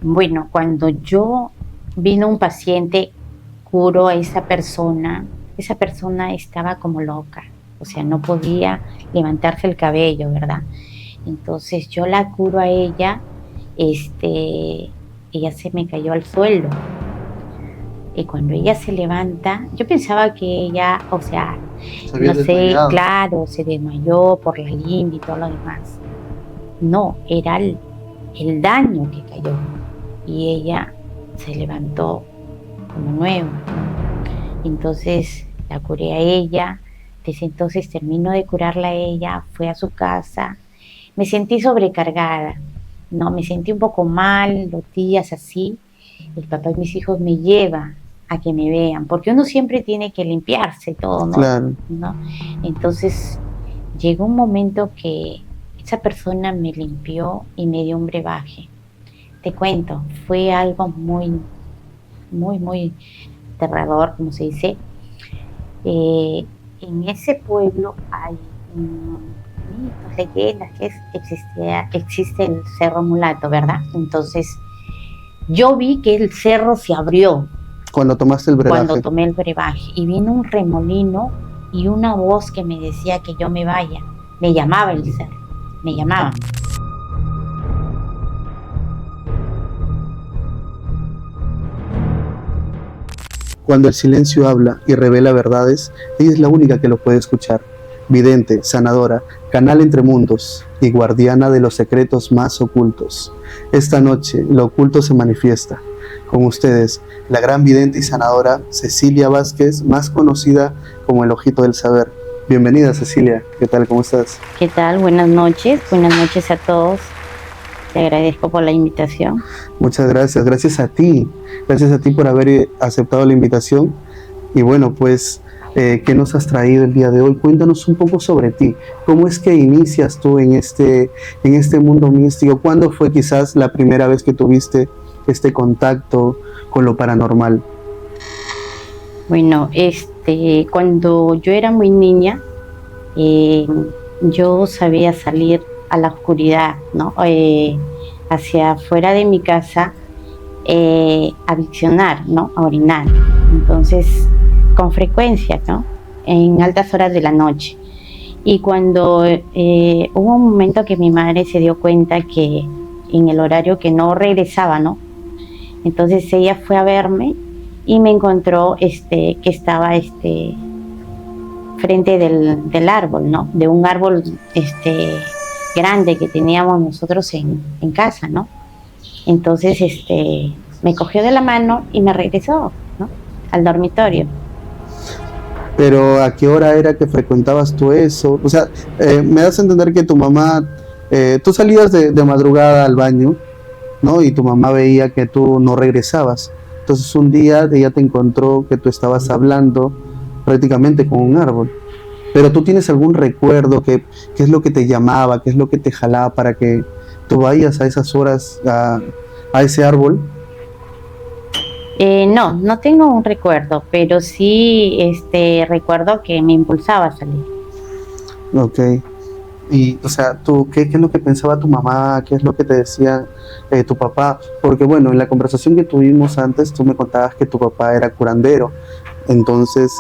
Bueno, cuando yo vino un paciente, curo a esa persona estaba como loca, o sea, no podía levantarse el cabello, ¿verdad? Entonces yo la curo a ella, ella se me cayó al suelo. Y cuando ella se levanta, yo pensaba que ella, o sea, Se había no sé, desmayado. claro, se desmayó por la linda y todo lo demás. No, era el daño que cayó. Y ella se levantó como nueva. Entonces la curé a ella. Desde entonces terminó de curarla a ella, fue a su casa. Me sentí sobrecargada, no, me sentí un poco mal los días así. El papá de mis hijos me lleva a que me vean, porque uno siempre tiene que limpiarse todo, ¿no? Claro. ¿No? Entonces llegó un momento que esa persona me limpió y me dio un brebaje. Te cuento, fue algo muy aterrador, como se dice. En ese pueblo hay mitos, leyendas, existe el Cerro Mulato, ¿verdad? Entonces, yo vi que el cerro se abrió Cuando tomaste el cuando brebaje. tomé el brebaje y vino un remolino y una voz que me decía que yo me vaya. Me llamaba el cerro, me llamaba. Cuando el silencio habla y revela verdades, ella es la única que lo puede escuchar. Vidente, sanadora, canal entre mundos y guardiana de los secretos más ocultos. Esta noche lo oculto se manifiesta. Con ustedes, la gran vidente y sanadora Cecilia Vázquez, más conocida como el Ojito del Saber. Bienvenida, Cecilia. ¿Qué tal? ¿Cómo estás? ¿Qué tal? Buenas noches a todos. Te agradezco por la invitación. Muchas gracias. Gracias a ti por haber aceptado la invitación. Y bueno, pues, ¿qué nos has traído el día de hoy? Cuéntanos un poco sobre ti. ¿Cómo es que inicias tú en este mundo místico? ¿Cuándo fue quizás la primera vez que tuviste este contacto con lo paranormal? Bueno, cuando yo era muy niña, eh, yo sabía salir a la oscuridad, ¿no? Hacia afuera de mi casa, a visionar, ¿no? A orinar. Entonces, con frecuencia, ¿no? En altas horas de la noche. Y cuando hubo un momento que mi madre se dio cuenta que en el horario que no regresaba, ¿no? Entonces ella fue a verme y me encontró que estaba frente del árbol, ¿no? De un árbol grande que teníamos nosotros en casa, ¿no? Entonces me cogió de la mano y me regresó, ¿no? Al dormitorio. Pero ¿a qué hora era que frecuentabas tú eso? O sea, me das a entender que tu mamá, tú salías de madrugada al baño, ¿no? Y tu mamá veía que tú no regresabas. Entonces un día ella te encontró que tú estabas hablando prácticamente con un árbol. Pero tú tienes algún recuerdo, qué es lo que te llamaba, qué es lo que te jalaba para que tú vayas a esas horas a ese árbol. No, no tengo un recuerdo, pero sí recuerdo que me impulsaba a salir. Ok. Y, o sea, tú, ¿qué es lo que pensaba tu mamá? ¿Qué es lo que te decía tu papá? Porque, bueno, en la conversación que tuvimos antes, tú me contabas que tu papá era curandero. Entonces,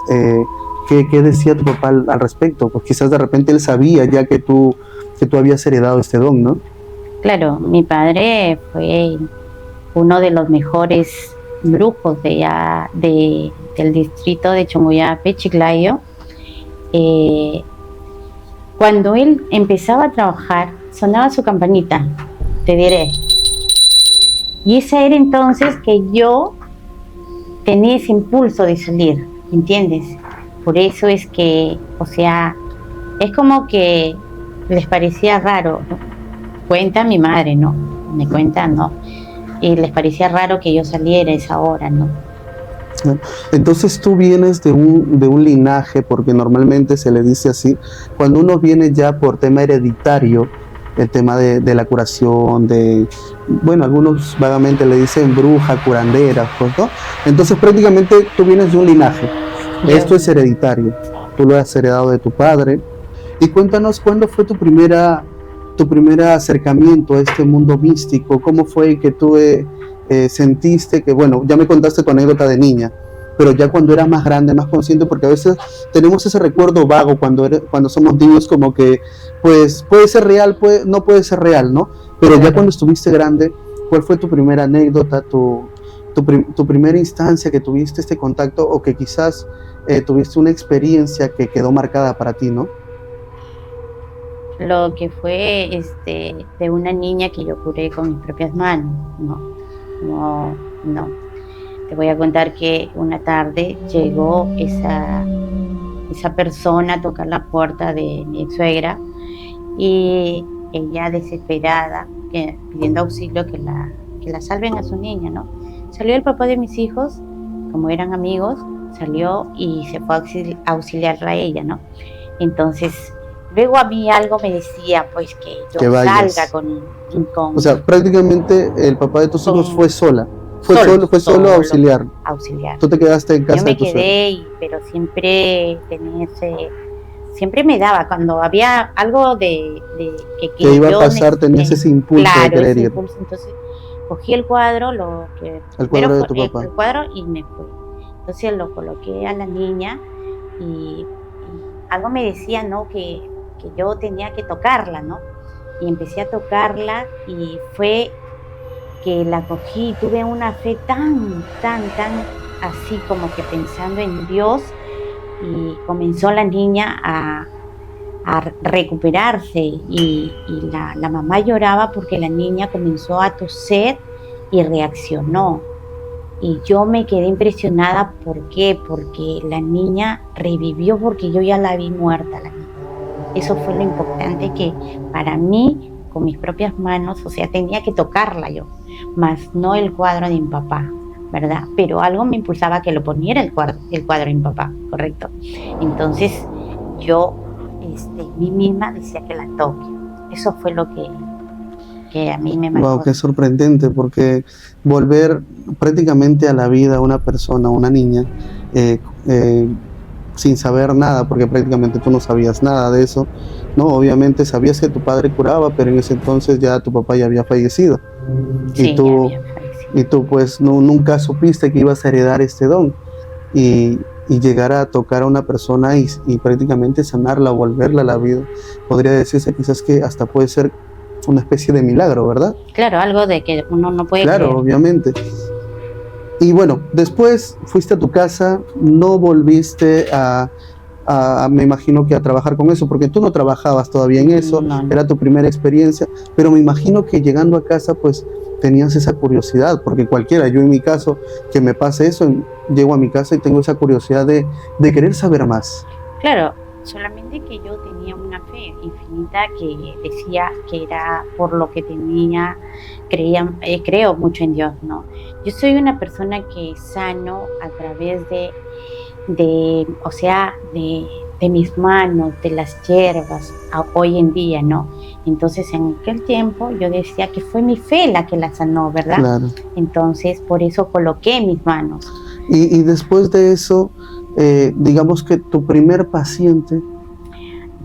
¿qué decía tu papá al respecto? Pues quizás de repente él sabía ya que tú habías heredado este don, ¿no? Claro, mi padre fue uno de los mejores brujos del distrito de Chongoyape, Chiclayo. Eh, Cuando él empezaba a trabajar, sonaba su campanita, te diré. Y ese era entonces que yo tenía ese impulso de salir, ¿entiendes? Por eso es que, o sea, es como que les parecía raro, ¿no? Cuenta mi madre, ¿no? Me cuenta, ¿no? Y les parecía raro que yo saliera a esa hora, ¿no? Entonces tú vienes de un linaje, porque normalmente se le dice así, cuando uno viene ya por tema hereditario, el tema de la curación, bueno, algunos vagamente le dicen bruja, curandera, pues, ¿no? Entonces prácticamente tú vienes de un linaje, esto es hereditario, tú lo has heredado de tu padre. Y cuéntanos cuándo fue tu primer acercamiento a este mundo místico, cómo fue que tú sentiste que, bueno, ya me contaste tu anécdota de niña, pero ya cuando eras más grande, más consciente, porque a veces tenemos ese recuerdo vago cuando somos niños, como que, pues, puede ser real, no puede ser real, ¿no? Pero ya cuando estuviste grande, ¿cuál fue tu primera anécdota, tu primera instancia que tuviste este contacto, o que quizás tuviste una experiencia que quedó marcada para ti, ¿no? Lo que fue de una niña que yo curé con mis propias manos, no. Te voy a contar que una tarde llegó esa persona a tocar la puerta de mi ex suegra, y ella desesperada, pidiendo auxilio, que la salven a su niña, ¿no? Salió el papá de mis hijos, como eran amigos, salió y se fue a auxiliarla a ella, ¿no? Entonces, luego a mí algo me decía, pues, que yo salga con... O sea, prácticamente el papá de tus hijos fue sola. Fue solo a auxiliar. Tú te quedaste en casa de tu suegra. Yo me quedé, pero siempre tenía siempre me daba, cuando había algo que iba a pasar, tenías ese impulso de querer ir. Entonces cogí el cuadro, el cuadro de tu papá. El cuadro, y me fui. Entonces lo coloqué a la niña, y algo me decía, ¿no? Que yo tenía que tocarla, ¿no? Y empecé a tocarla, y fue que la cogí, tuve una fe tan así, como que pensando en Dios, y comenzó la niña a recuperarse, y la mamá lloraba porque la niña comenzó a toser y reaccionó. Y yo me quedé impresionada. ¿Por qué? Porque la niña revivió, porque yo ya la vi muerta, la niña. Eso fue lo importante, que para mí, con mis propias manos, o sea, tenía que tocarla yo, más no el cuadro de mi papá, ¿verdad? Pero algo me impulsaba que lo poniera el cuadro de mi papá, ¿correcto? Entonces yo mí misma decía que la toque. Eso fue lo que a mí me marcó. Wow, qué sorprendente, porque volver prácticamente a la vida a una persona, una niña, sin saber nada, porque prácticamente tú no sabías nada de eso, ¿no? Obviamente sabías que tu padre curaba, pero en ese entonces ya tu papá ya había fallecido. Sí, y tú pues nunca supiste que ibas a heredar este don, y llegar a tocar a una persona y prácticamente sanarla, volverla a la vida. Podría decirse quizás que hasta puede ser una especie de milagro, ¿verdad? Claro, algo de que uno no puede creer. Claro, obviamente. Y bueno, después fuiste a tu casa, no volviste me imagino que a trabajar con eso, porque tú no trabajabas todavía en eso, no. Era tu primera experiencia, pero me imagino que llegando a casa pues tenías esa curiosidad, porque cualquiera, yo en mi caso, que me pase eso, llego a mi casa y tengo esa curiosidad de querer saber más. Claro, solamente que yo tenía una fe infinita que decía que era por lo que tenía, creo mucho en Dios, ¿no? Yo soy una persona que sano a través de mis manos, de las hierbas, hoy en día, ¿no? Entonces, en aquel tiempo yo decía que fue mi fe la que la sanó, ¿verdad? Claro. Entonces, por eso coloqué mis manos. Y después de eso, digamos que tu primer paciente...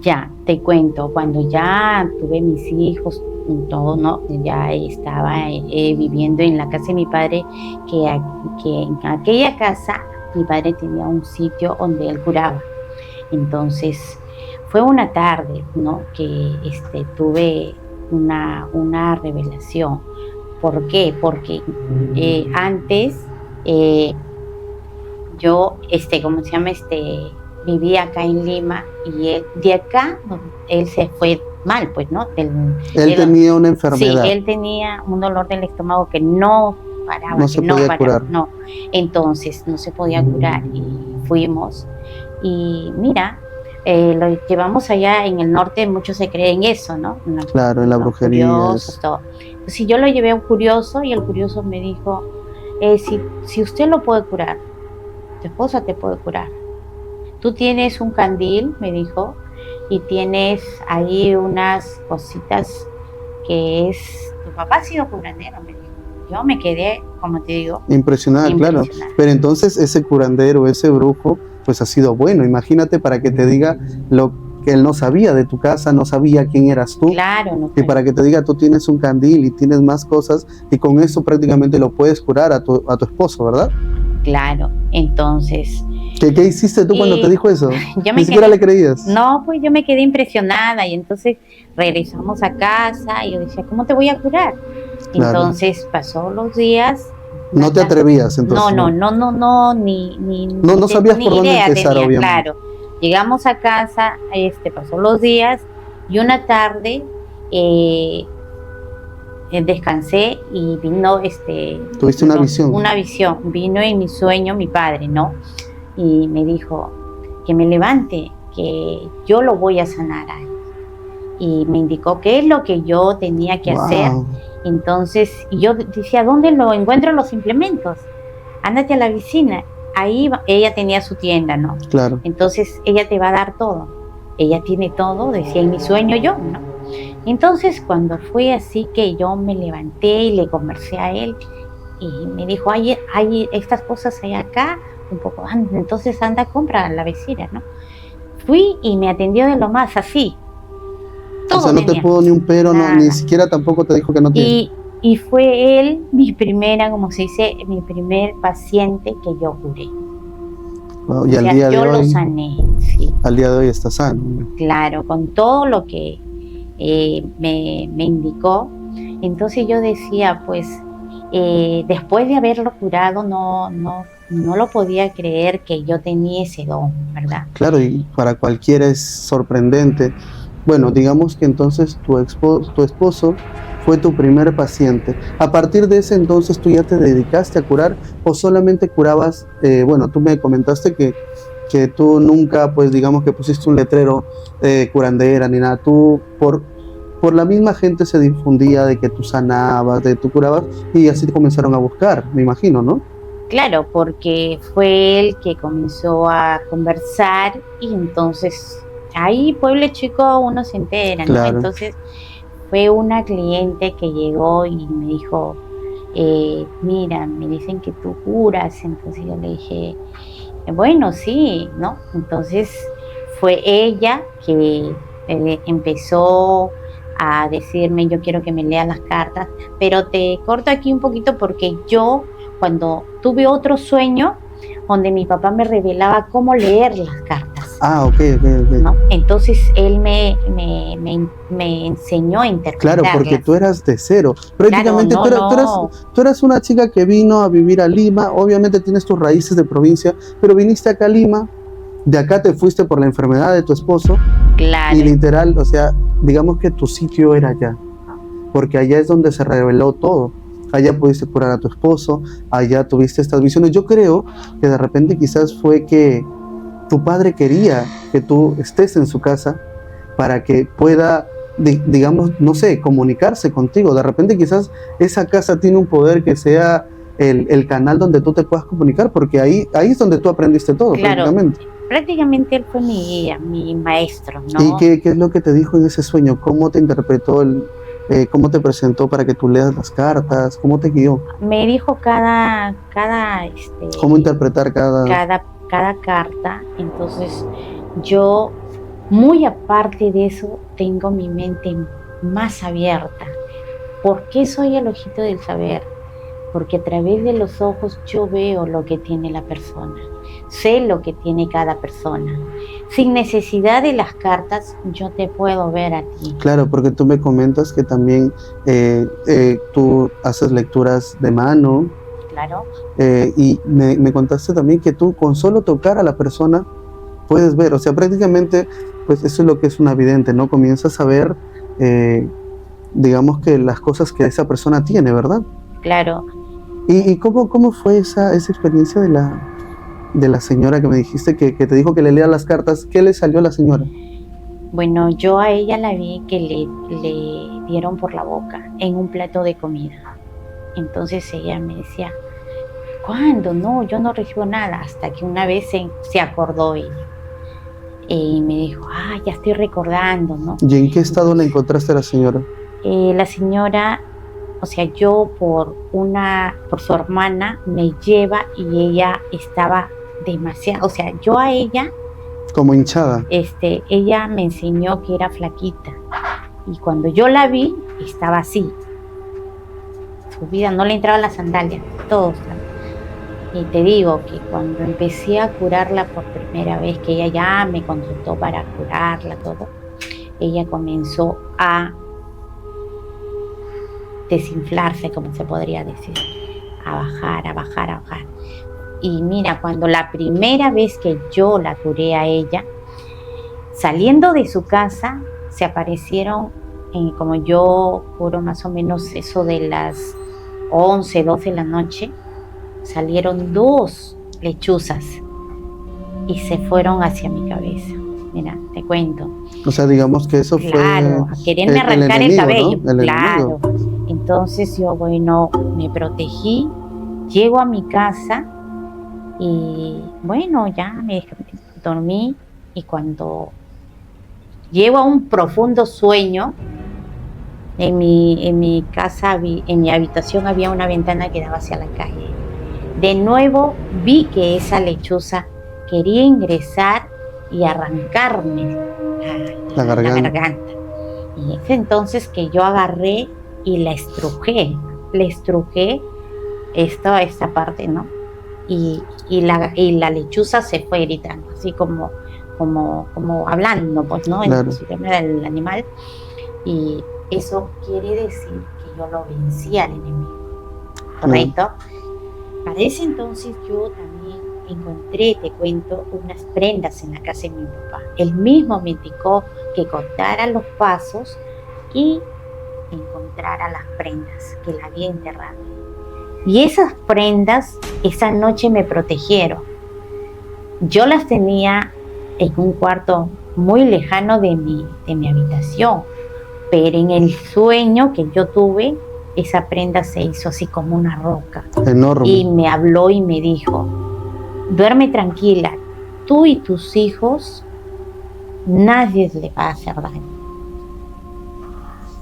Ya, te cuento, cuando ya tuve mis hijos, todo, ¿no? Ya estaba viviendo en la casa de mi padre, que en aquella casa mi padre tenía un sitio donde él curaba. Entonces fue una tarde, ¿no? Que tuve una revelación. ¿Por qué? Porque antes yo, ¿cómo se llama? Vivía acá en Lima, y de acá él se fue mal, pues, ¿no? Él tenía una enfermedad. Sí, él tenía un dolor del estómago que no paraba, no se podía curar. No, entonces no se podía curar, y fuimos, y mira, lo llevamos allá en el norte, muchos se creen eso, ¿no? Claro, en la brujería. Curiosos, todo. Pues, si yo lo llevé a un curioso, y el curioso me dijo, si usted lo puede curar, tu esposa te puede curar. Tú tienes un candil, me dijo, y tienes ahí unas cositas que es... Tu papá ha sido curandero, me dijo. Yo me quedé, como te digo... Impresionada, claro. Pero entonces ese curandero, ese brujo, pues ha sido bueno. Imagínate, para que te diga que él no sabía de tu casa, no sabía quién eras tú. Claro, no Y fue- para que te diga, tú tienes un candil y tienes más cosas, y con eso prácticamente lo puedes curar a tu esposo, ¿verdad? claro. Entonces, ¿Qué hiciste tú cuando te eh, dijo eso? yo Ni me siquiera quedé, le creías. no, pues yo me quedé impresionada y entonces regresamos a casa y yo decía, ¿cómo te voy a curar? Claro. Entonces pasó los días, No te atrevías, no, entonces, no, no. no, no, no, No sabías por ni dónde idea empezar, tenía, obviamente. claro. Llegamos a casa, pasó los días y una tarde eh, descansé y vino Tuviste una visión. una visión, vino en mi sueño mi padre, ¿no? Y me dijo que me levante, que yo lo voy a sanar a él. Y me indicó qué es lo que yo tenía que hacer. Wow, Entonces, y yo decía, ¿dónde lo encuentro los implementos? Ándate a la vecina. Ella tenía su tienda, ¿no? claro. Entonces, ella te va a dar todo. Ella tiene todo, decía en mi sueño yo, ¿no? Entonces, cuando fue así que yo me levanté y le conversé a él, y me dijo, hay estas cosas hay acá, un poco, entonces anda, compra a la vecina, ¿no? Fui y me atendió de lo más así, O todo sea, no te tenía, pudo ni un pero, no, ni nada. siquiera tampoco te dijo que no tiene. Y fue él mi primera, como se dice, mi primer paciente que yo curé. Wow, O y sea, yo lo sané, sí, al día de hoy está sano. claro, con todo lo que me indicó. Entonces yo decía, pues, después de haberlo curado, no lo podía creer que yo tenía ese don, ¿verdad? Claro, y para cualquiera es sorprendente. Bueno, digamos que entonces tu esposo fue tu primer paciente. A partir de ese entonces, ¿tú ya te dedicaste a curar o solamente curabas? Bueno, tú me comentaste que tú nunca, pues digamos que pusiste un letrero curandera ni nada. Tú, por la misma gente se difundía de que tú sanabas, de que tú curabas, y así te comenzaron a buscar, me imagino, ¿no? Claro, porque fue él que comenzó a conversar y entonces ahí pueblo chico uno se entera, ¿no? Claro. Entonces fue una cliente que llegó y me dijo, mira, me dicen que tú curas, entonces yo le dije, bueno, sí, ¿no? Entonces fue ella que empezó a decirme, yo quiero que me leas las cartas, pero te corto aquí un poquito porque yo cuando tuve otro sueño donde mi papá me revelaba cómo leer las cartas, Ah, ok. ¿no? Entonces él me enseñó a Claro, interpretarlas. porque tú eras de cero. Prácticamente Claro, tú eras una chica que vino a vivir a Lima. Obviamente tienes tus raíces de provincia, pero viniste acá a Lima. De acá te fuiste por la enfermedad de tu esposo. claro, Y literal, o sea, digamos que tu sitio era allá. Porque allá es donde se reveló todo. Allá pudiste curar a tu esposo, allá tuviste estas visiones. Yo creo que de repente quizás fue que tu padre quería que tú estés en su casa para que pueda, digamos, no sé, comunicarse contigo. De repente quizás esa casa tiene un poder que sea el canal donde tú te puedas comunicar, porque ahí es donde tú aprendiste todo, claro. prácticamente. Prácticamente él fue mi guía, mi maestro, ¿no? ¿Y qué es lo que te dijo en ese sueño? ¿Cómo te interpretó cómo te presentó para que tú leas las cartas? ¿Cómo te guió? Me dijo ¿Cómo interpretar cada carta. Entonces yo, muy aparte de eso, tengo mi mente más abierta. ¿Por qué soy el ojito del saber? Porque a través de los ojos yo veo lo que tiene la persona, sé lo que tiene cada persona. Sin necesidad de las cartas, yo te puedo ver a ti. Claro, porque tú me comentas que también tú haces lecturas de mano. Claro. Y me contaste también que tú con solo tocar a la persona puedes ver, o sea, prácticamente, pues eso es lo que es una vidente, ¿no? Comienzas a ver, digamos que las cosas que esa persona tiene, ¿verdad? Claro. ¿Y cómo fue esa experiencia de la señora que me dijiste que te dijo que le lea las cartas? ¿Qué le salió a la señora? Bueno, yo a ella la vi que le dieron por la boca en un plato de comida. Entonces ella me decía, ¿cuándo? No, yo no recibo nada. Hasta que una vez se acordó ella. Y me dijo, ya estoy recordando, ¿no? ¿Y en qué estado la encontraste a la señora? La señora, o sea, yo por su hermana me lleva y ella estaba demasiado, o sea, yo a ella como hinchada. Ella me enseñó que era flaquita. Y cuando yo la vi, estaba así. Subida, no le entraban las sandalias, todo. Y te digo que cuando empecé a curarla por primera vez, que ella ya me consultó para curarla, todo, ella comenzó a desinflarse, como se podría decir, a bajar, a bajar, a bajar. Y mira, cuando la primera vez que yo la curé a ella, saliendo de su casa, se aparecieron, como yo curo más o menos eso de las 11, 12 de la noche, salieron 2 lechuzas y se fueron hacia mi cabeza. Mira, te cuento. O sea, digamos que eso claro, fue a quererme arrancar el cabello, ¿no? claro. Entonces yo, bueno, me protegí, llego a mi casa y bueno, ya me dormí, y cuando llego a un profundo sueño, en mi casa, en mi habitación había una ventana que daba hacia la calle. De nuevo vi que esa lechuza quería ingresar y arrancarme la garganta. Y es entonces que yo agarré y la estrujé. Le estrujé esta parte, ¿no? Y la lechuza se fue gritando, así como hablando, pues, ¿no? Claro. El animal. Y eso quiere decir que yo lo vencí al enemigo, ¿correcto? Para ese entonces yo también encontré, te cuento, unas prendas en la casa de mi papá. Él mismo me indicó que contara los pasos y encontrara las prendas que la había enterrado. Y esas prendas esa noche me protegieron. Yo las tenía en un cuarto muy lejano de mi habitación, pero en el sueño que yo tuve, esa prenda se hizo así como una roca. Enorme. Y me habló y me dijo: duerme tranquila, tú y tus hijos, nadie les va a hacer daño.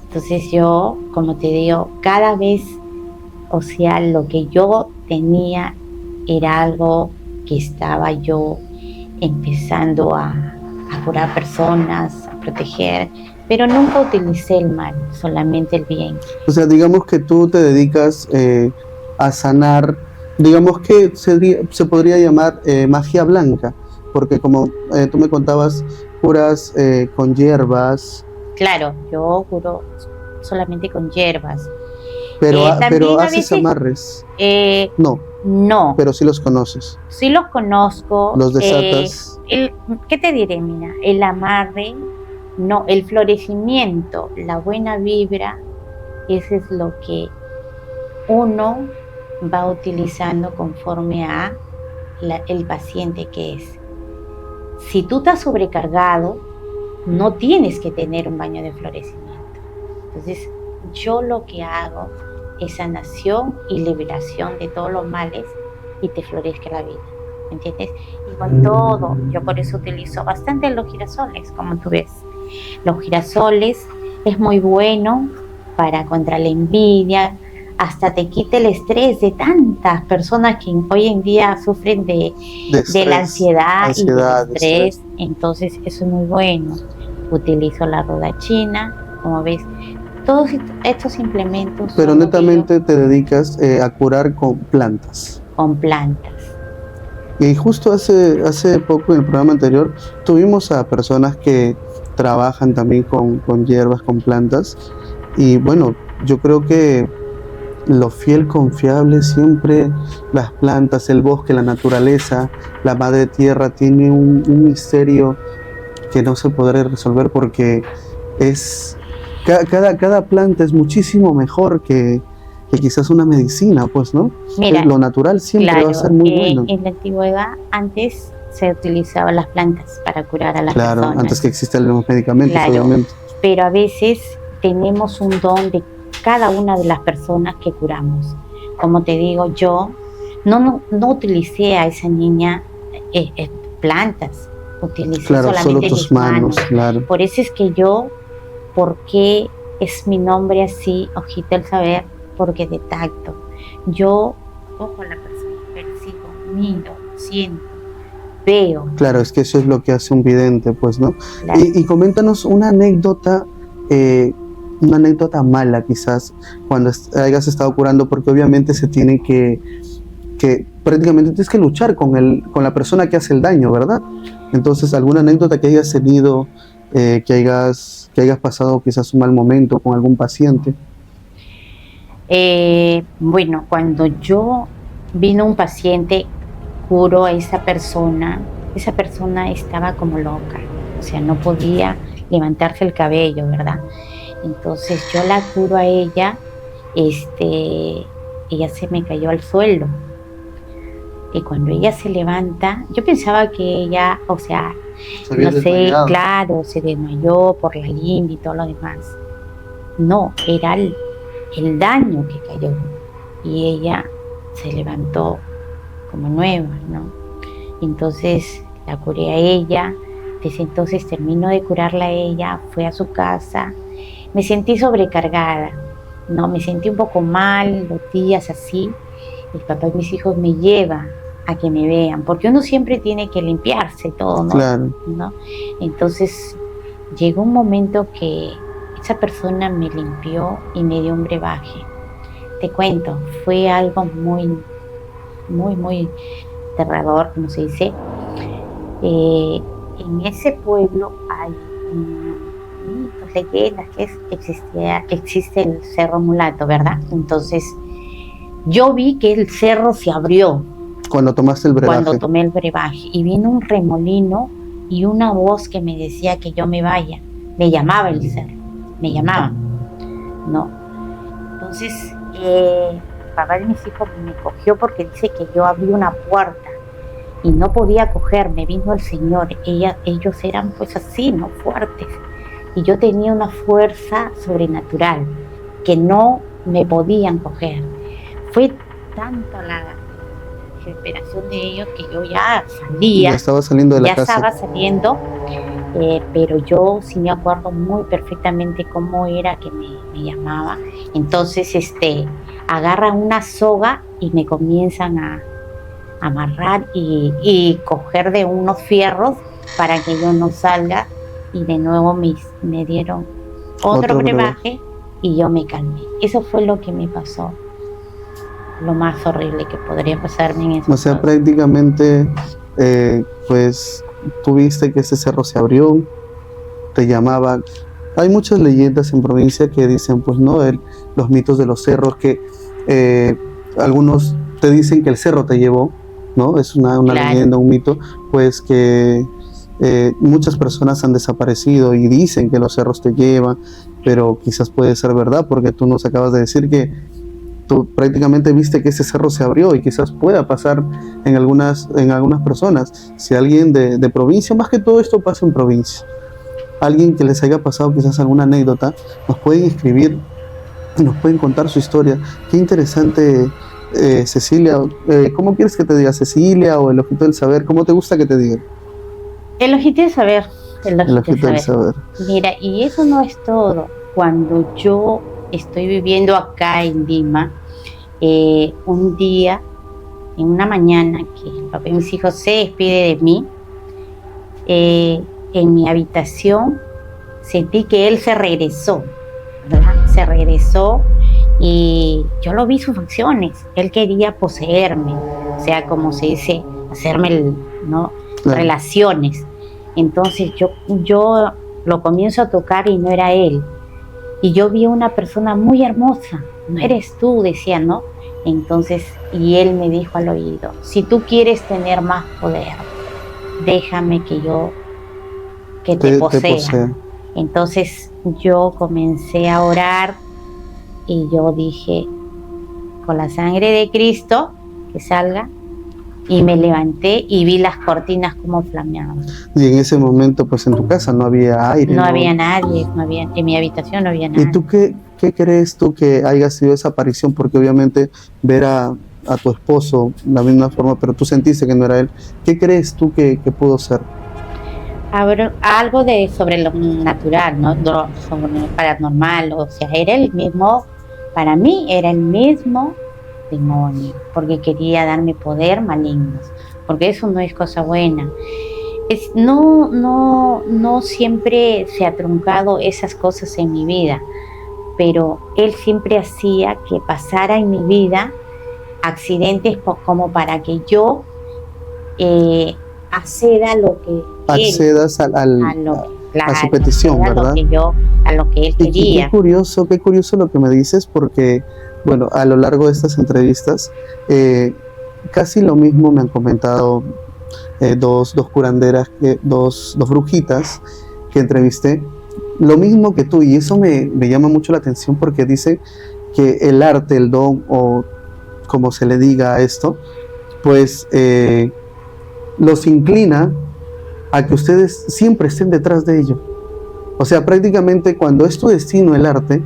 Entonces yo, como te digo, cada vez, o sea, lo que yo tenía era algo que estaba yo empezando a curar personas, a proteger, pero nunca utilicé el mal, solamente el bien. O sea, digamos que tú te dedicas a sanar, digamos que se podría llamar magia blanca, porque como tú me contabas, curas con hierbas. Claro, yo curo solamente con hierbas. Pero pero haces veces, amarres. No. Pero sí los conoces. Sí los conozco. Los desatas. ¿Qué te diré, Mina? El amarre, no, el florecimiento, la buena vibra, eso es lo que uno va utilizando conforme a el paciente que es. Si tú estás sobrecargado, no tienes que tener un baño de florecimiento. Entonces, yo lo que hago es sanación y liberación de todos los males y te florezca la vida, ¿me entiendes? Y con todo, yo por eso utilizo bastante los girasoles, como tú ves. Los girasoles es muy bueno para contra la envidia, hasta te quita el estrés de tantas personas que hoy en día sufren de la ansiedad y del estrés. Entonces eso es muy bueno. Utilizo la ruda china, como ves, todos estos implementos. Pero netamente te dedicas a curar con plantas. Con plantas. Y justo hace poco, en el programa anterior, tuvimos a personas que trabajan también con hierbas, con plantas. Y bueno, yo creo que lo fiel, confiable, siempre las plantas, el bosque, la naturaleza, la madre tierra, tiene un misterio que no se podrá resolver, porque es cada planta es muchísimo mejor que quizás una medicina, pues, ¿no? Mira, lo natural siempre va a ser muy bueno. En la antigüedad, antes se utilizaban las plantas para curar a las personas. Claro, antes que existan los medicamentos, obviamente. Pero a veces tenemos un don de cada una de las personas que curamos. Como te digo, yo no utilicé a esa niña plantas, utilicé solamente tus manos. Claro. Por eso es que yo, porque es mi nombre así, Hojita del Saber, porque de tacto. Yo cojo a la persona, percibo, miro, siento veo. Claro, es que eso es lo que hace un vidente, pues, ¿no? Claro. Y coméntanos una anécdota mala quizás, cuando hayas estado curando, porque obviamente se tiene que prácticamente tienes que luchar con la persona que hace el daño, ¿verdad? Entonces, alguna anécdota que hayas tenido, que hayas pasado quizás un mal momento con algún paciente. Bueno, cuando yo vino un paciente, curo a esa persona estaba como loca, o sea, no podía levantarse el cabello, ¿verdad? Entonces yo la curo a ella, ella se me cayó al suelo. Y cuando ella se levanta, yo pensaba que ella, o sea, Se había no sé, desmayado. claro, se desmayó por la limpia y todo lo demás. No, era el daño que cayó. Y ella se levantó como nueva, ¿no? Entonces la curé a ella, desde entonces termino de curarla a ella, fue a su casa, me sentí sobrecargada, ¿no? Me sentí un poco mal, los días así, el papá y mis hijos me llevan a que me vean, porque uno siempre tiene que limpiarse todo, ¿no? Claro. ¿No? Entonces llegó un momento que esa persona me limpió y me dio un brebaje. Te cuento, fue algo muy, muy, muy aterrador, como se dice. En ese pueblo hay mitos, leyendas, existe el Cerro Mulato, ¿verdad? Entonces, yo vi que el cerro se abrió Cuando tomaste el brebaje. cuando tomé el brebaje y vino un remolino y una voz que me decía que yo me vaya. Me llamaba el cerro, me llamaba, ¿no? Entonces, el papá de mis hijos me cogió porque dice que yo abrí una puerta y no podía cogerme. Vino el Señor, ellos eran pues así, ¿no? Fuertes. Y yo tenía una fuerza sobrenatural que no me podían coger. Fue tanta la desesperación de ellos que yo ya salía. Ya estaba saliendo de la casa. Ya estaba saliendo, pero yo sí me acuerdo muy perfectamente cómo era que me llamaba. Entonces, agarran una soga y me comienzan a amarrar y coger de unos fierros para que yo no salga, y de nuevo me dieron otro brebaje y yo me calmé. Eso fue lo que me pasó, lo más horrible que podría pasarme en ese. O sea, prácticamente, pues, tuviste que ese cerro se abrió, te llamaban. Hay muchas leyendas en provincia que dicen, pues, ¿no? Los mitos de los cerros, que algunos te dicen que el cerro te llevó, ¿no? Es una Claro. leyenda, un mito, pues que muchas personas han desaparecido y dicen que los cerros te llevan, pero quizás puede ser verdad, porque tú nos acabas de decir que tú prácticamente viste que ese cerro se abrió, y quizás pueda pasar en algunas personas. Si alguien de provincia, más que todo esto pasa en provincia, alguien que les haya pasado quizás alguna anécdota, nos pueden escribir, nos pueden contar su historia. Qué interesante. Cecilia, ¿cómo quieres que te diga? Cecilia o el ojito del saber, ¿cómo te gusta que te diga? El ojito del saber. El ojito del saber. Mira, y eso no es todo. Cuando yo estoy viviendo acá en Lima, un día, en una mañana, que el papá y mis hijos se despide de mí, en mi habitación sentí que él se regresó, ¿verdad? Se regresó y yo lo vi sus facciones. Él quería poseerme, o sea, como se dice, hacerme, ¿no? Claro. Relaciones. Entonces yo lo comienzo a tocar y no era él. Y yo vi a una persona muy hermosa. No eres tú, decía, ¿no? Entonces, y él me dijo al oído, si tú quieres tener más poder, déjame que te posea. Entonces yo comencé a orar y yo dije, con la sangre de Cristo, que salga. Y me levanté y vi las cortinas como flameaban. Y en ese momento, pues en tu casa no había aire. No había nadie, en mi habitación no había nadie. ¿Y tú qué crees tú que haya sido esa aparición? Porque obviamente ver a tu esposo de la misma forma, pero tú sentiste que no era él. ¿Qué crees tú que pudo ser? Algo sobre lo natural, ¿no? Sobre lo paranormal, o sea, era el mismo, para mí era el mismo demonio, porque quería darme poder malignos. porque eso no es cosa buena. No siempre se ha truncado esas cosas en mi vida, pero él siempre hacía que pasara en mi vida accidentes como para que yo acceda a lo que accedas a lo que, a su claro, petición, acceda ¿verdad? a lo que él Y quería. qué curioso lo que me dices, porque, bueno, a lo largo de estas entrevistas, casi lo mismo me han comentado dos curanderas, dos brujitas que entrevisté, lo mismo que tú, y eso me llama mucho la atención porque dice que el arte, el don, o como se le diga a esto, pues los inclina a que ustedes siempre estén detrás de ello. O sea, prácticamente cuando es tu destino el arte,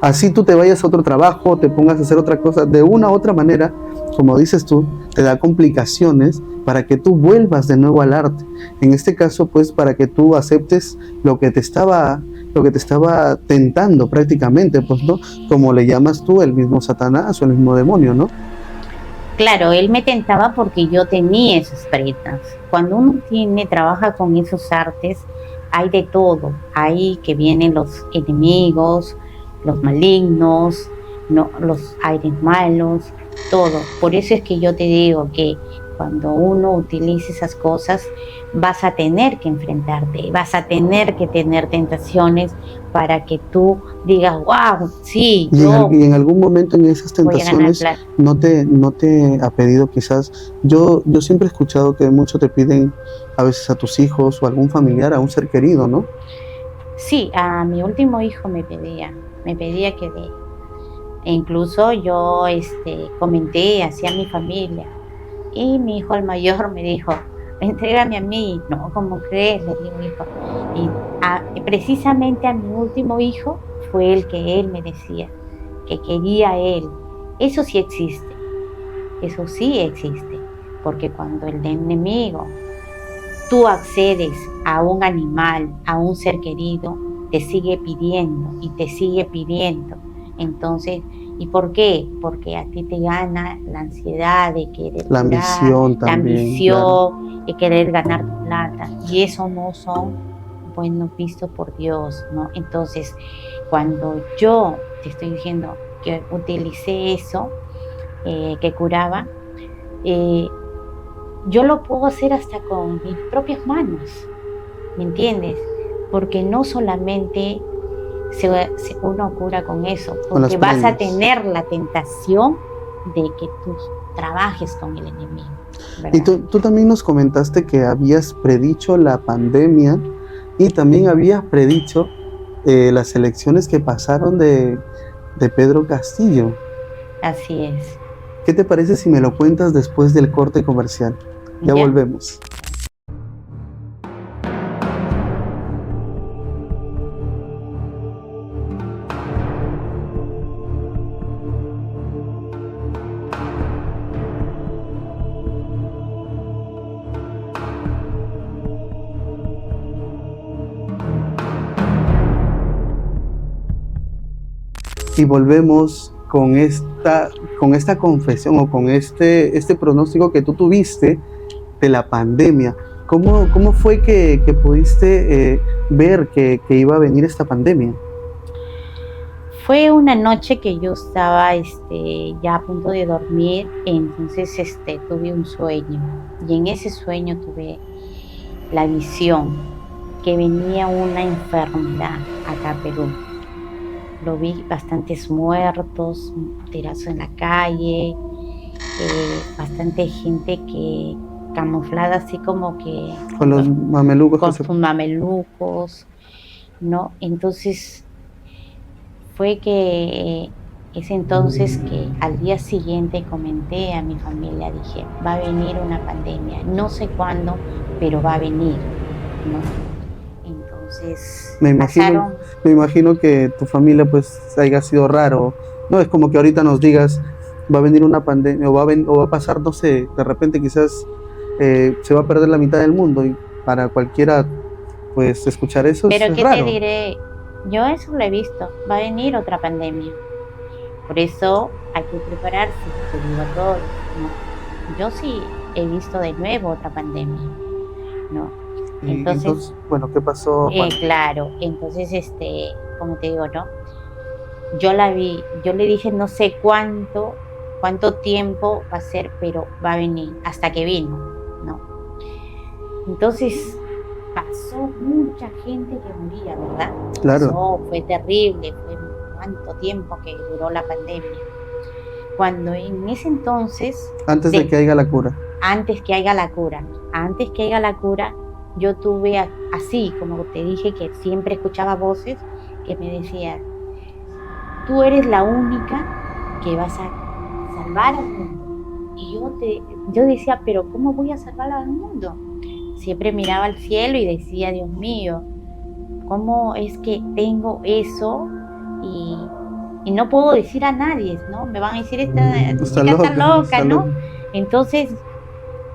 así tú te vayas a otro trabajo, te pongas a hacer otra cosa, de una u otra manera, como dices tú, te da complicaciones para que tú vuelvas de nuevo al arte. En este caso, pues, para que tú aceptes lo que te estaba tentando prácticamente, pues, ¿no? Como le llamas tú, el mismo Satanás o el mismo demonio, ¿no? Claro, él me tentaba porque yo tenía esas tretas. Cuando uno trabaja con esos artes, hay de todo. Hay que vienen los enemigos, los malignos, no, los aires malos, todo. Por eso es que yo te digo que cuando uno utiliza esas cosas, vas a tener que enfrentarte, vas a tener que tener tentaciones para que tú digas, wow, sí, y en algún momento en esas voy a ganar tentaciones plata. no te ha pedido quizás, yo siempre he escuchado que muchos te piden a veces a tus hijos o a algún familiar, a un ser querido, ¿no? Sí, a mi último hijo me pedía que dé. E incluso yo comenté hacia mi familia y mi hijo el mayor me dijo, entrégame a mí. No, ¿cómo crees? Le digo, hijo. Precisamente a mi último hijo fue el que él me decía, que quería a él. Eso sí existe, porque cuando el enemigo, tú accedes a un animal, a un ser querido, te sigue pidiendo y te sigue pidiendo. Entonces, ¿y por qué? Porque a ti te gana la ansiedad de querer La ambición la también, ambición de querer ganar tu plata. Y eso no son buenos vistos por Dios, ¿no? Entonces, cuando yo te estoy diciendo que utilicé eso, que curaba, yo lo puedo hacer hasta con mis propias manos, ¿me entiendes? Porque no solamente uno cura con eso, porque vas a tener la tentación de que tú trabajes con el enemigo, ¿verdad? Y tú también nos comentaste que habías predicho la pandemia y también habías predicho las elecciones que pasaron de Pedro Castillo. Así es. ¿Qué te parece si me lo cuentas después del corte comercial? Ya volvemos. Y volvemos con esta confesión o con este pronóstico que tú tuviste de la pandemia. ¿Cómo fue que pudiste ver que iba a venir esta pandemia? Fue una noche que yo estaba ya a punto de dormir, entonces tuve un sueño, y en ese sueño tuve la visión que venía una enfermedad acá a Perú. Lo vi, bastantes muertos, tirados en la calle, bastante gente que camuflada así como que con los mamelucos, con sus mamelucos, ¿no? Entonces fue que es entonces que al día siguiente comenté a mi familia, dije, va a venir una pandemia, no sé cuándo, pero va a venir, ¿no? Entonces me imagino que tu familia pues haya sido raro, no es como que ahorita nos digas va a venir una pandemia o va a pasar, no sé, de repente quizás se va a perder la mitad del mundo, y para cualquiera pues escuchar eso pero es ¿qué raro. te diré? Yo eso lo he visto, va a venir otra pandemia, por eso hay que prepararse, te digo a todos, ¿no? yo sí he visto de nuevo otra pandemia, ¿no? Y Entonces, bueno, ¿qué pasó, Juan? claro, entonces, como te digo, ¿no? Yo la vi, yo le dije no sé cuánto tiempo va a ser, pero va a venir, hasta que vino, ¿no? Entonces, pasó mucha gente que moría, ¿verdad? Claro. Pasó, fue terrible, fue cuánto tiempo que duró la pandemia. Cuando en ese entonces, Antes de que haya la cura. antes que haya la cura, yo tuve así, como te dije, que siempre escuchaba voces que me decían, tú eres la única que vas a salvar al mundo. Y yo decía, pero ¿cómo voy a salvar al mundo? Siempre miraba al cielo y decía, Dios mío, ¿cómo es que tengo eso y no puedo decir a nadie, ¿no? Me van a decir, esta chica está loca, ¿no? Entonces,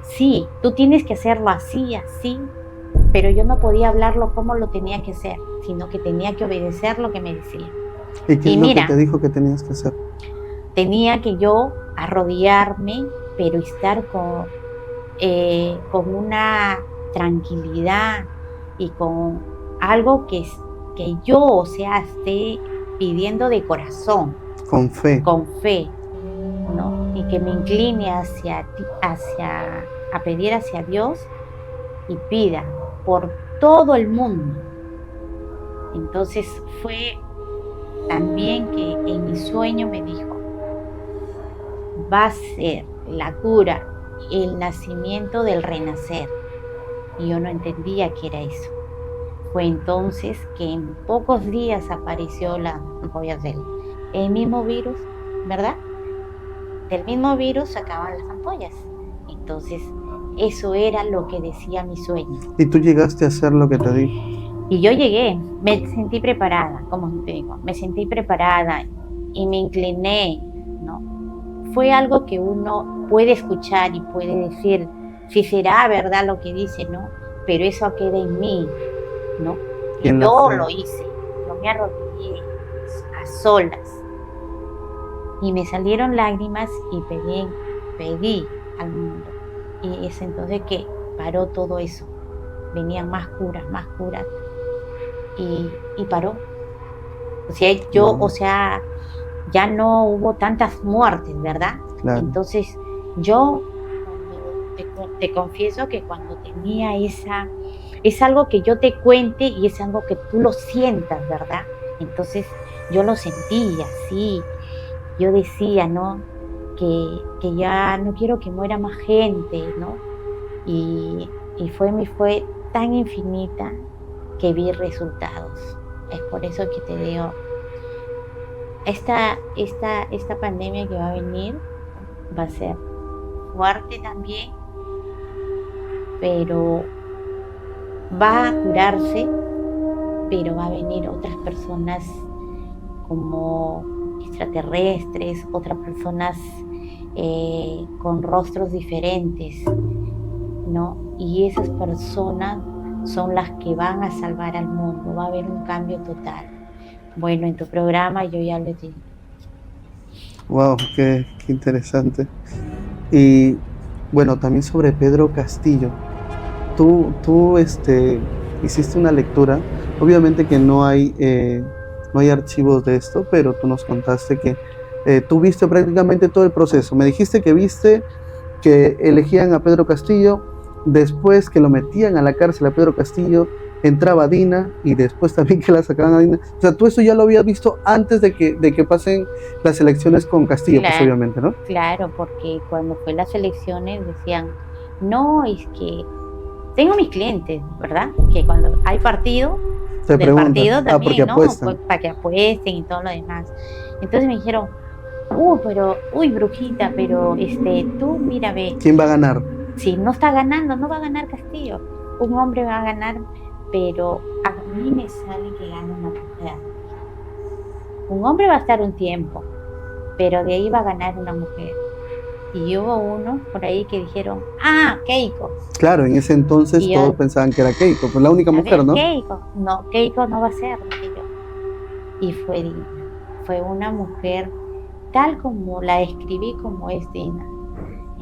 sí, tú tienes que hacerlo así, pero yo no podía hablarlo como lo tenía que hacer, sino que tenía que obedecer lo que me decía. ¿Y qué es lo que te dijo que tenías que hacer? Tenía que yo arrodillarme, pero estar con una tranquilidad y con algo que yo, o sea, esté pidiendo de corazón. Con fe. Con fe, ¿no? Y que me incline a pedir hacia Dios y pida por todo el mundo. Entonces fue también que en mi sueño me dijo, va a ser la cura, el nacimiento del renacer. Y yo no entendía qué era eso. Fue entonces que en pocos días apareció la ampollas el mismo virus, ¿verdad? Del mismo virus sacaban las ampollas. Entonces, eso era lo que decía mi sueño. ¿Y tú llegaste a hacer lo que te dijo? Y yo llegué, me sentí preparada, como te digo, me sentí preparada y me incliné, ¿no? Fue algo que uno puede escuchar y puede decir, si será verdad lo que dice, ¿no? Pero eso queda en mí, ¿no? Y yo lo hice, yo me arrodillé a solas y me salieron lágrimas y pedí al mundo. Y es entonces que paró todo eso. Venían más curas y paró. O sea, ya no hubo tantas muertes, ¿verdad? Claro. Entonces, yo te confieso que cuando tenía es algo que yo te cuente y es algo que tú lo sientas, ¿verdad? Entonces, yo lo sentía, sí. Yo decía, ¿no? Que ya no quiero que muera más gente, ¿no? Y fue tan infinita que vi resultados. Es por eso que te digo, esta pandemia que va a venir va a ser fuerte también, pero va a curarse, pero va a venir otras personas como extraterrestres, otras personas con rostros diferentes, ¿no? Y esas personas son las que van a salvar al mundo, va a haber un cambio total. Bueno, en tu programa yo ya les dije. Wow, qué interesante. Y bueno, también sobre Pedro Castillo. Tú hiciste una lectura, obviamente que no hay archivos de esto, pero tú nos contaste que tú viste prácticamente todo el proceso. Me dijiste que viste que elegían a Pedro Castillo, después que lo metían a la cárcel a Pedro Castillo, entraba Dina y después también que la sacaban a Dina. O sea, tú eso ya lo habías visto antes de que pasen las elecciones con Castillo, claro, pues obviamente, ¿no? Claro, porque cuando fue las elecciones decían, no, es que tengo mis clientes, ¿verdad? Que cuando hay partido, del partido también, ¿no? Pues para que apuesten y todo lo demás. Entonces me dijeron, brujita, pero tú mira, ve. ¿Quién va a ganar? Si no está ganando, no va a ganar Castillo. Un hombre va a ganar, pero a mí me sale que gana una mujer. Un hombre va a estar un tiempo, pero de ahí va a ganar una mujer. Y hubo unos por ahí que dijeron, Keiko. Claro, en ese entonces todos pensaban que era Keiko, pues la única mujer, ¿no? Keiko no va a ser, dije yo. Y fue Dina. Fue una mujer tal como la escribí, como es Dina.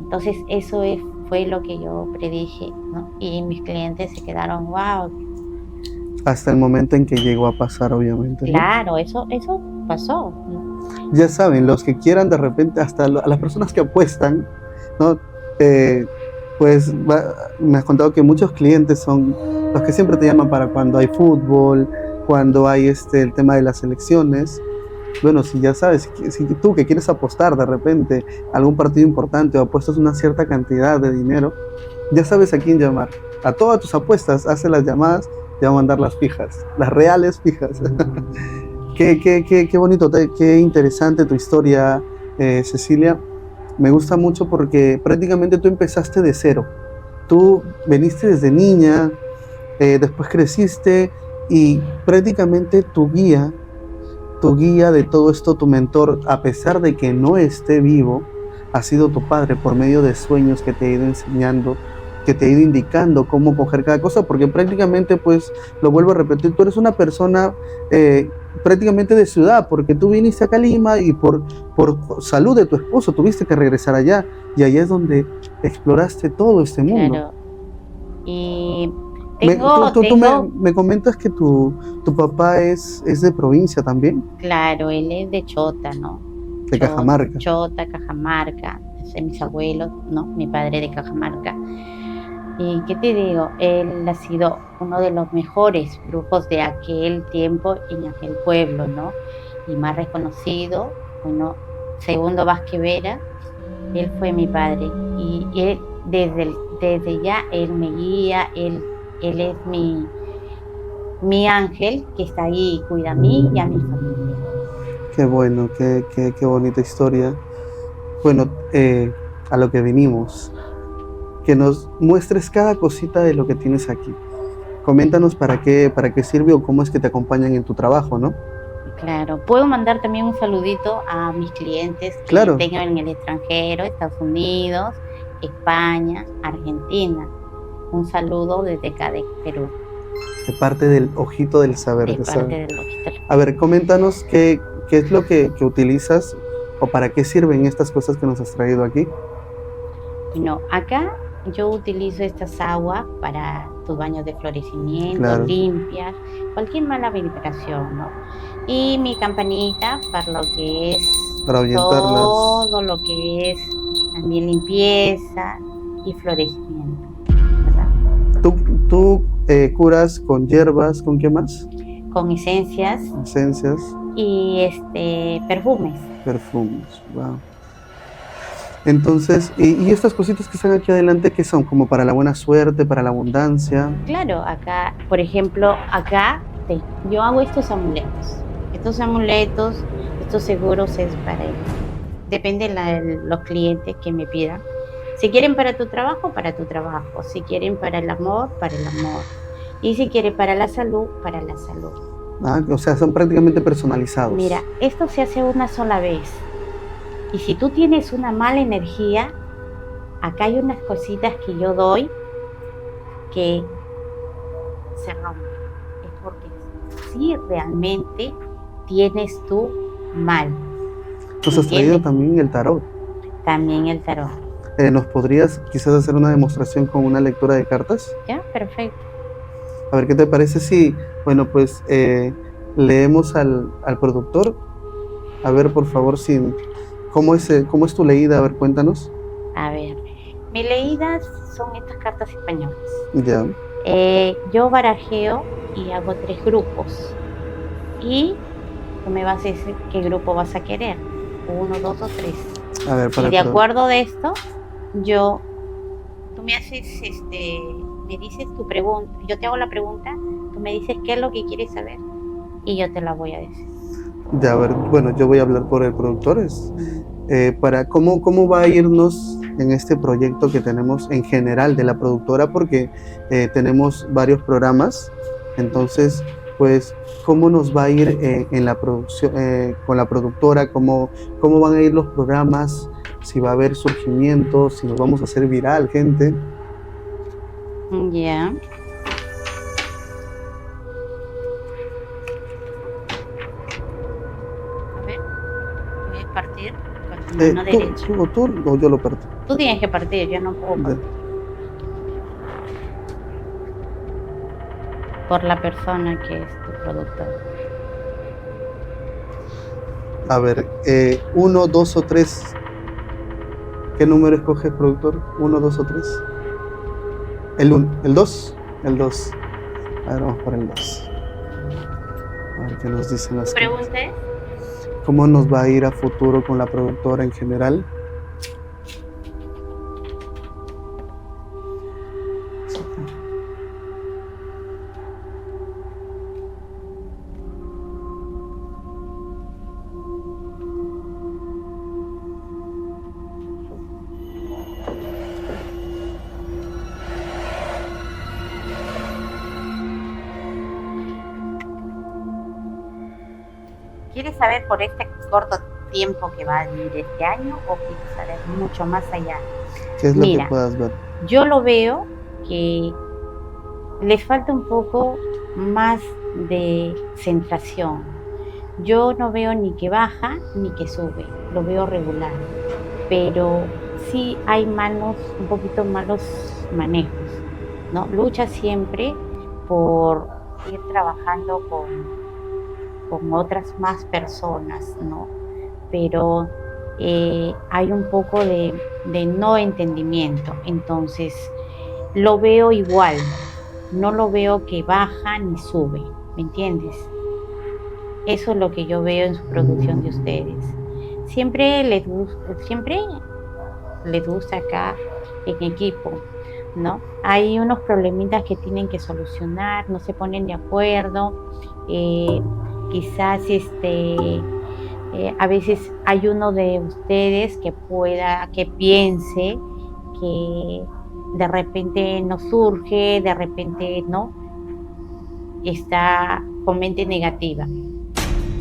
Entonces eso fue lo que yo predije, ¿no? Y mis clientes se quedaron, wow, Hasta el momento en que llegó a pasar, obviamente, ¿no? claro, eso pasó, ¿no? Ya saben, los que quieran de repente, hasta a las personas que apuestan, ¿no? Eh, pues me has contado que muchos clientes son los que siempre te llaman para cuando hay fútbol, cuando hay el tema de las elecciones. Bueno, si ya sabes, si tú que quieres apostar de repente a algún partido importante o apuestas una cierta cantidad de dinero, ya sabes a quién llamar. A todas tus apuestas, hace las llamadas, te va a mandar las fijas, las reales fijas. Qué bonito, qué interesante tu historia, Cecilia. Me gusta mucho porque prácticamente tú empezaste de cero. Tú veniste desde niña, después creciste y prácticamente tu guía de todo esto, tu mentor, a pesar de que no esté vivo, ha sido tu padre por medio de sueños que te ha ido enseñando, que te ha ido indicando cómo coger cada cosa, porque prácticamente, pues, lo vuelvo a repetir, tú eres una persona prácticamente de ciudad, porque tú viniste a Calima y por salud de tu esposo tuviste que regresar allá, y allá es donde exploraste todo este mundo. Claro. Y Tú me comentas que tu papá es de provincia también, claro, él es de Chota, ¿no? de Cajamarca. Chota, Cajamarca, mis abuelos, ¿no? Mi padre de Cajamarca. Y qué te digo, él ha sido uno de los mejores brujos de aquel tiempo en aquel pueblo, ¿no? Y más reconocido, bueno, segundo Vázquez Vera, él fue mi padre. Y él, desde ya, él me guía, él es mi ángel que está ahí, cuida a mí y a mi familia. Qué bueno, qué bonita historia. Bueno, a lo que vinimos, que nos muestres cada cosita de lo que tienes aquí. Coméntanos para qué sirve o cómo es que te acompañan en tu trabajo, ¿no? Claro, puedo mandar también un saludito a mis clientes que Claro. tengo en el extranjero, Estados Unidos, España, Argentina. Un saludo desde acá de Perú, De parte del ojito del saber. de parte del Ojito. A ver, coméntanos qué es lo que utilizas o para qué sirven estas cosas que nos has traído aquí. Bueno, acá yo utilizo estas aguas para tus baños de florecimiento, Claro. limpias, cualquier mala vibración, ¿no? Y mi campanita para lo que es Para ahuyentarlas. todo lo que es también limpieza y florecimiento, ¿verdad? ¿Tú curas con hierbas, con qué más? Con esencias Esencias, y perfumes. perfumes, wow. Entonces, y estas cositas que están aquí adelante, ¿qué son? ¿Como para la buena suerte, para la abundancia? Claro, acá, por ejemplo, yo hago estos amuletos. Estos seguros es para él. Depende de los clientes que me pidan. Si quieren para tu trabajo, para tu trabajo. Si quieren para el amor, para el amor. Y si quieren para la salud, para la salud. Ah, o sea, son prácticamente personalizados. Mira, esto se hace una sola vez. Y si tú tienes una mala energía, acá hay unas cositas que yo doy que se rompen. Es porque si realmente tienes tú mal. Tú has traído también el tarot. También el tarot. ¿Nos podrías quizás hacer una demostración con una lectura de cartas? Ya, perfecto. A ver, ¿qué te parece si, bueno, pues leemos al productor? A ver, por favor, ¿cómo es tu leída? A ver, cuéntanos. A ver, mis leídas son estas cartas españolas. Ya. Yo barajeo y hago 3 grupos. Y tú me vas a decir qué grupo vas a querer. 1, 2 o 3. A ver, Y de acuerdo de esto, tú me haces, me dices tu pregunta, yo te hago la pregunta, tú me dices qué es lo que quieres saber y yo te la voy a decir. Ya, a ver, bueno, yo voy a hablar por el productor. Para cómo va a irnos en este proyecto que tenemos en general de la productora, porque tenemos varios programas. Entonces, pues, ¿cómo nos va a ir en la producción con la productora? ¿Cómo van a ir los programas? Si va a haber surgimientos, si nos vamos a hacer viral, gente. Ya. A ver, voy a partir con mano derecha. Tú o yo lo parto. Tú tienes que partir, yo no puedo Ya. partir. Por la persona que es tu productor. A ver, 1, 2 o 3. ¿Qué número escoges, productor? 1, 2 o 3. El 2. El 2. A ver, vamos por el 2. A ver qué nos dicen las cartas. Pregunté. ¿Cómo nos va a ir a futuro con la productora en general? ¿Quieres saber por este corto tiempo que va a vivir este año o quieres saber mucho más allá? ¿Qué es lo Mira, que puedas ver? Yo lo veo que les falta un poco más de centración. Yo no veo ni que baja ni que sube, lo veo regular, pero sí hay un poquito malos manejos, ¿no? Lucha siempre por ir trabajando con otras más personas, ¿no? Pero hay un poco de no entendimiento, entonces lo veo igual, no lo veo que baja ni sube, ¿me entiendes? Eso es lo que yo veo en su producción de ustedes. Siempre les gusta acá en equipo, ¿no? Hay unos problemitas que tienen que solucionar, no se ponen de acuerdo, quizás a veces hay uno de ustedes que piense que de repente no surge, de repente no, está con mente negativa.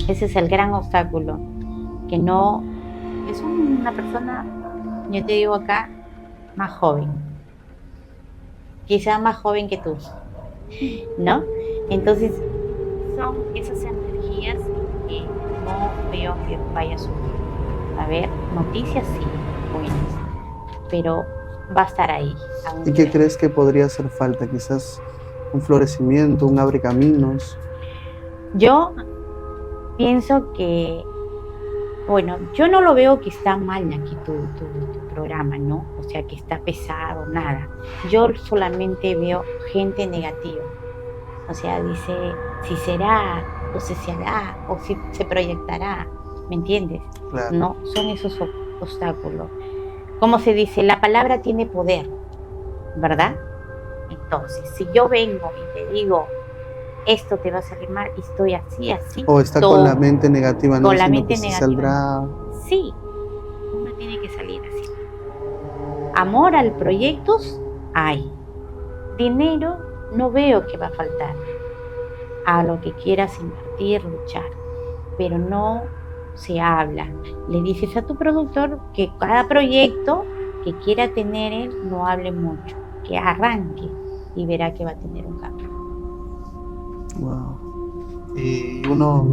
Ese es el gran obstáculo, que no, es una persona, yo te digo acá, más joven, quizá más joven que tú, ¿no? Entonces, son esas energías que no veo que vaya a subir. A ver, noticias sí, buenas, pero va a estar ahí. ¿Y qué crees que podría hacer falta? Quizás un florecimiento, un abre caminos. Yo pienso que, bueno, yo no lo veo que está mal aquí tu programa, ¿no? O sea, que está pesado, nada. Yo solamente veo gente negativa. O sea, dice, si será, o si se hará, o si se proyectará, ¿me entiendes? Claro. No, son esos obstáculos. Como se dice, la palabra tiene poder, ¿verdad? Entonces, si yo vengo y te digo, esto te va a salir mal y estoy así, o está todo, con la mente negativa, ¿no? Con la mente que negativa. Saldrá... Sí, uno tiene que salir así. Amor al proyecto hay. Dinero no veo que va a faltar. A lo que quieras invertir, luchar, pero no se habla. Le dices a tu productor que cada proyecto que quiera tener él no hable mucho, que arranque y verá que va a tener un cambio. Wow. Y uno,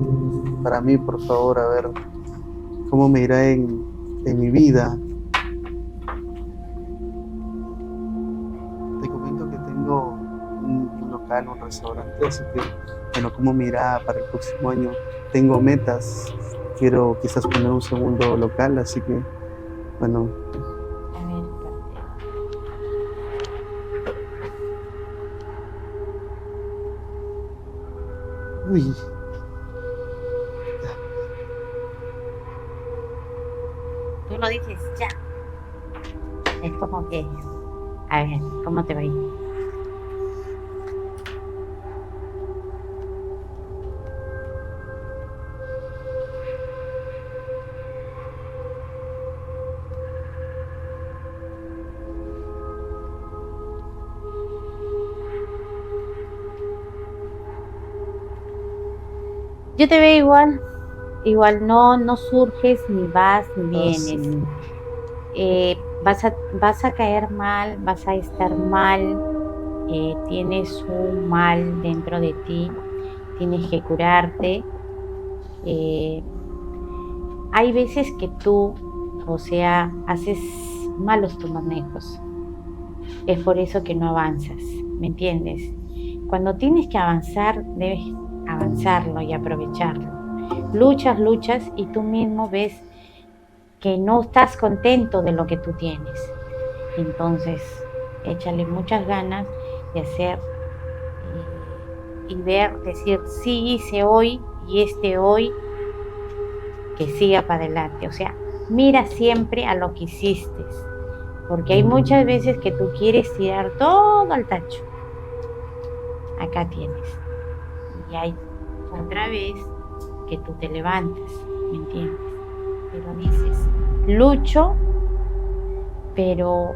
para mí, por favor, a ver, ¿cómo me irá en mi vida? Te comento que tengo un local, un restaurante, así que, bueno, ¿cómo me irá para el próximo año? Tengo metas, quiero quizás poner un segundo local, así que, bueno. A ver, Uy. tú lo dices ya. Es como que, a ver, ¿cómo te va a ir? Yo te veo igual no surges, ni vas, ni vienes. Sí. Vas a caer mal, vas a estar mal, tienes un mal dentro de ti, tienes que curarte. Hay veces que tú o sea, haces malos tus manejos. Es por eso que no avanzas, ¿me entiendes? Cuando tienes que avanzar, debes avanzarlo y aprovecharlo. Luchas y tú mismo ves que no estás contento de lo que tú tienes. Entonces, échale muchas ganas de hacer y ver, decir, sí hice hoy y hoy que siga para adelante. O sea, mira siempre a lo que hiciste, porque hay muchas veces que tú quieres tirar todo al tacho. Acá tienes. Y hay otra vez que tú te levantas, ¿me entiendes? Pero dices, lucho, pero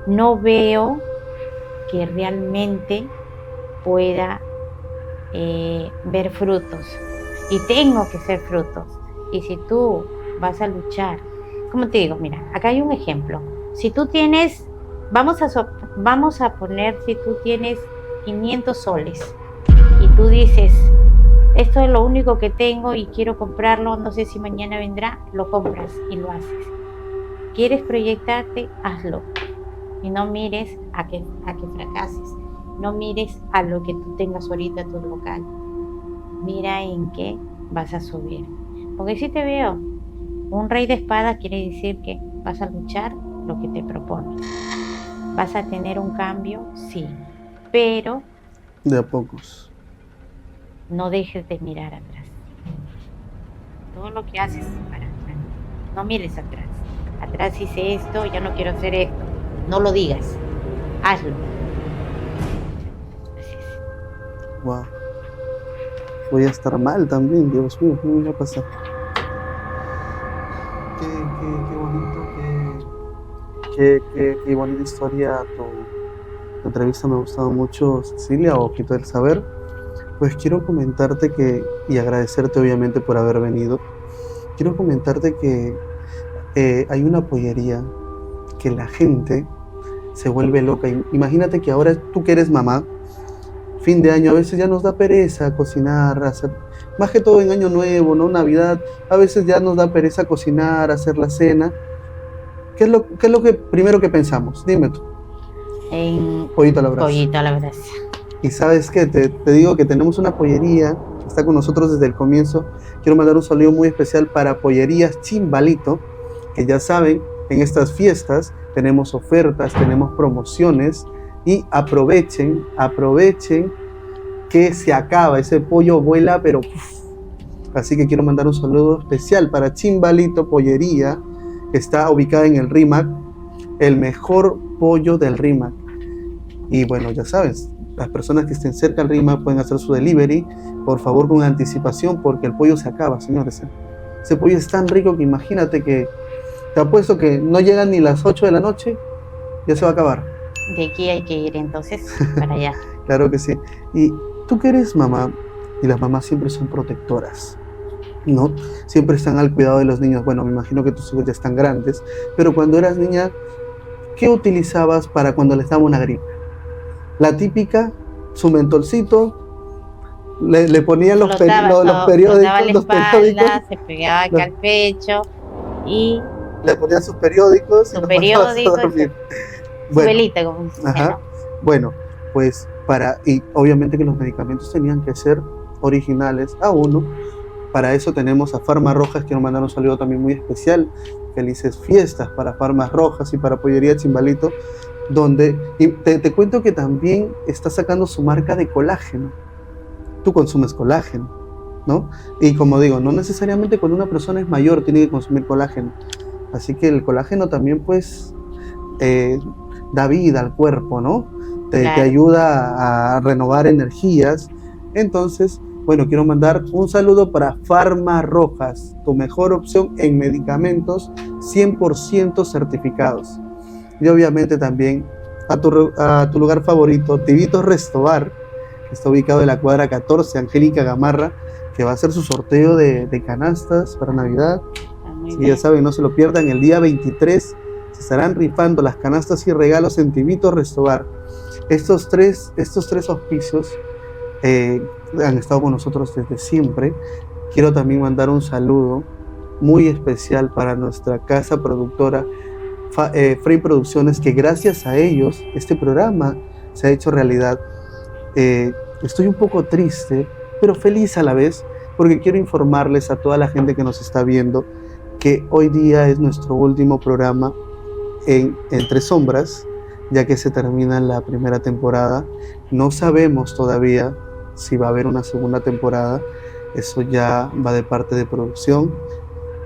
no veo que realmente pueda ver frutos. Y tengo que ser frutos. Y si tú vas a luchar, como te digo, mira, acá hay un ejemplo. Si tú tienes, vamos a poner, si tú tienes 500 soles y tú dices, esto es lo único que tengo y quiero comprarlo, no sé si mañana vendrá, lo compras y lo haces. ¿Quieres proyectarte? Hazlo. Y no mires a que fracases. No mires a lo que tú tengas ahorita tu local. Mira en qué vas a subir. Porque si te veo, un rey de espadas quiere decir que vas a luchar lo que te propones. ¿Vas a tener un cambio? Sí. Pero De a pocos. no dejes de mirar atrás. Todo lo que haces es para atrás. No mires atrás. Atrás hice esto, ya no quiero hacer esto. No lo digas. Hazlo. Así es. Wow. Voy a estar mal también, Dios mío, ¿qué me va a pasar? Qué bonito, qué bonita historia tu entrevista, me ha gustado mucho, Cecilia, o Ojito del Saber. Pues quiero comentarte y agradecerte obviamente por haber venido, quiero comentarte que hay una pollería que la gente se vuelve loca. Imagínate que ahora tú que eres mamá, fin de año, a veces ya nos da pereza cocinar, hacer, más que todo en Año Nuevo, ¿no? Navidad, a veces ya nos da pereza cocinar, hacer la cena. ¿Qué es lo que primero que pensamos? Dime tú. En Pollito a la brasa. Pollito a la brasa. Y sabes qué, te digo que tenemos una pollería que está con nosotros desde el comienzo. Quiero mandar un saludo muy especial para Pollerías Chimbalito, que ya saben, en estas fiestas tenemos ofertas, tenemos promociones, y aprovechen que se acaba, ese pollo vuela, pero uf. Así que quiero mandar un saludo especial para Chimbalito Pollería, que está ubicada en el RIMAC, el mejor pollo del RIMAC. Y bueno, ya sabes, las personas que estén cerca del RIMAC pueden hacer su delivery, por favor con anticipación, porque el pollo se acaba, señores. Ese pollo es tan rico que imagínate que, te apuesto que no llegan ni las 8 de la noche, ya se va a acabar. De aquí hay que ir entonces para allá. Claro que sí. Y tú que eres mamá, y las mamás siempre son protectoras, ¿no? Siempre están al cuidado de los niños. Bueno, me imagino que tus hijos ya están grandes, pero cuando eras niña, ¿qué utilizabas para cuando les daba una gripe? La típica, su mentolcito, le ponían los periódicos, se pegaba acá al pecho y le ponían sus periódicos su periódico, su velita, como se llama. Bueno, pues y obviamente que los medicamentos tenían que ser originales a uno. Para eso tenemos a Farmas Rojas, quiero mandar un saludo también muy especial. Felices fiestas para Farmas Rojas y para Pollería Chimbalito, donde te cuento que también está sacando su marca de colágeno. Tú consumes colágeno, ¿no? Y como digo, no necesariamente cuando una persona es mayor tiene que consumir colágeno. Así que el colágeno también pues da vida al cuerpo, ¿no? Te ayuda a renovar energías. Entonces, bueno, quiero mandar un saludo para Farmas Rojas, tu mejor opción en medicamentos 100% certificados. Y obviamente también a tu lugar favorito, Tibitos Restobar, que está ubicado en la cuadra 14, Angélica Gamarra, que va a hacer su sorteo de canastas para Navidad. Y ya saben, no se lo pierdan, el día 23 se estarán rifando las canastas y regalos en Tibitos Restobar. Estos tres auspicios han estado con nosotros desde siempre. Quiero también mandar un saludo muy especial para nuestra casa productora Frame Producciones, que gracias a ellos este programa se ha hecho realidad. Estoy un poco triste, pero feliz a la vez, porque quiero informarles a toda la gente que nos está viendo que hoy día es nuestro último programa en Entre Sombras, ya que se termina la primera temporada. No sabemos todavía si va a haber una segunda temporada, eso ya va de parte de producción,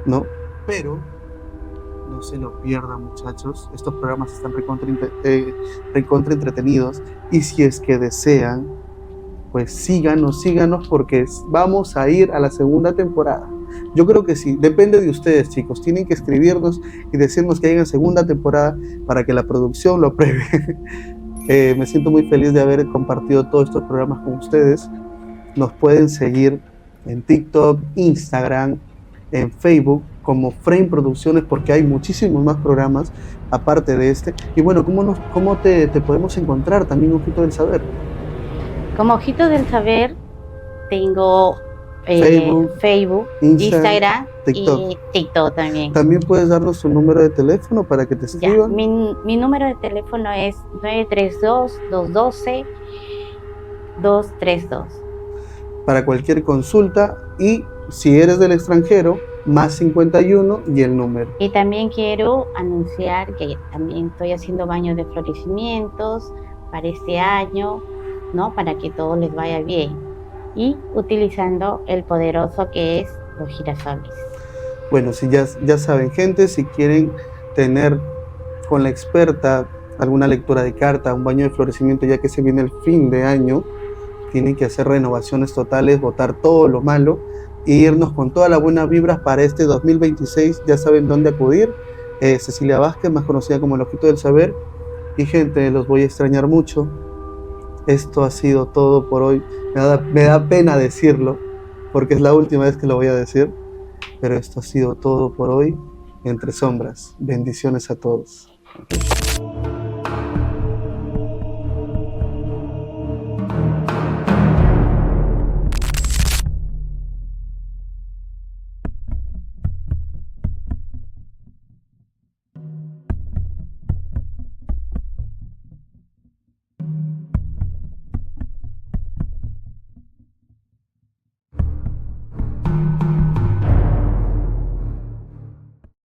¿no? Pero no se lo pierdan, muchachos, estos programas están recontra entretenidos, y si es que desean, pues síganos porque vamos a ir a la segunda temporada. Yo creo que sí, depende de ustedes, chicos. Tienen que escribirnos y decirnos que hayan segunda temporada para que la producción lo apruebe. Me siento muy feliz de haber compartido todos estos programas con ustedes. Nos pueden seguir en TikTok, Instagram, en Facebook como Frame Producciones, porque hay muchísimos más programas aparte de este. Y bueno, ¿cómo te podemos encontrar también, Ojito del Saber? Como Ojito del Saber tengo Facebook, Instagram TikTok. y TikTok también. También puedes darnos tu número de teléfono para que te escriban. Mi número de teléfono es 932-212-232. Para cualquier consulta, y si eres del extranjero, más 51 y el número. Y también quiero anunciar que también estoy haciendo baños de florecimientos para este año, ¿no? Para que todo les vaya bien. Y utilizando el poderoso que es los girasoles. Bueno, si ya saben, gente, si quieren tener con la experta alguna lectura de carta, un baño de florecimiento, ya que se viene el fin de año, tienen que hacer renovaciones totales, botar todo lo malo e irnos con todas las buenas vibras para este 2026. Ya saben dónde acudir. Cecilia Vázquez, más conocida como el Ojito del Saber. Y gente, los voy a extrañar mucho. Esto ha sido todo por hoy. Me da pena decirlo, porque es la última vez que lo voy a decir. Pero esto ha sido todo por hoy. Entre Sombras. Bendiciones a todos.